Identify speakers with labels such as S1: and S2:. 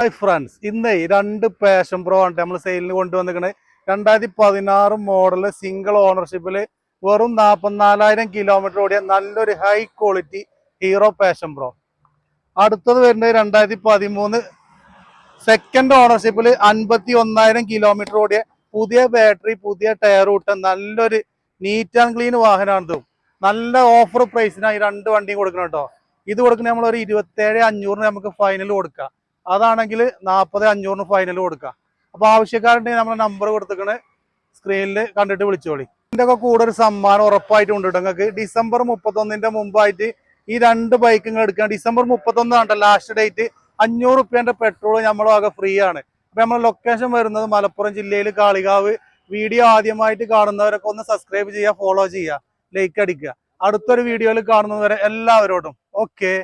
S1: Hi friends, ഇന്ന് രണ്ട് passion pro ആണ് നമ്മൾ സെയിലിന് കൊണ്ടുവന്നിരിക്കുന്നത്. 2016 മോഡല് സിംഗിൾ ഓണർഷിപ്പിൽ വെറും 44,000 കിലോമീറ്റർ ഓടിയ നല്ലൊരു high quality hero passion pro. അടുത്തത് വരുന്നത് 2013 സെക്കൻഡ് ഓണർഷിപ്പിൽ 51,000 കിലോമീറ്റർ ഓടിയ പുതിയ ബാറ്ററി, പുതിയ ടയർ ഇട്ട നല്ലൊരു നീറ്റ് ആൻഡ് ക്ലീൻ വാഹനമാണ്. നല്ല ഓഫർ പ്രൈസിനാണ് ഈ രണ്ട് വണ്ടിയും കൊടുക്കണം കേട്ടോ. ഇത് കൊടുക്കുന്നത് നമ്മളൊരു 27,500 നമുക്ക് ഫൈനൽ കൊടുക്കാം. അതാണെങ്കിൽ 40,500 ഫൈനൽ കൊടുക്കാം. അപ്പൊ ആവശ്യക്കാരുണ്ടെങ്കിൽ നമ്മളെ നമ്പർ കൊടുത്തിക്കണ് സ്ക്രീനിൽ കണ്ടിട്ട് വിളിച്ചോളി. ഇതിന്റെ ഒക്കെ കൂടെ ഒരു സമ്മാനം ഉറപ്പായിട്ട് ഉണ്ട്. നിങ്ങൾക്ക് ഡിസംബർ 31 മുമ്പായിട്ട് ഈ രണ്ട് ബൈക്കുകൾ എടുക്കുക. ഡിസംബർ 31 ആണ് ലാസ്റ്റ് ഡേറ്റ്. 500 റുപ്യന്റെ പെട്രോൾ നമ്മളെ വക ഫ്രീ ആണ്. അപ്പൊ നമ്മുടെ ലൊക്കേഷൻ വരുന്നത് മലപ്പുറം ജില്ലയിൽ കാളികാവ്. വീഡിയോ ആദ്യമായിട്ട് കാണുന്നവരൊക്കെ ഒന്ന് സബ്സ്ക്രൈബ് ചെയ്യുക, ഫോളോ ചെയ്യുക, ലൈക്ക് അടിക്കുക. അടുത്തൊരു വീഡിയോയിൽ കാണുന്നവരെ എല്ലാവരോടും ഓക്കെ.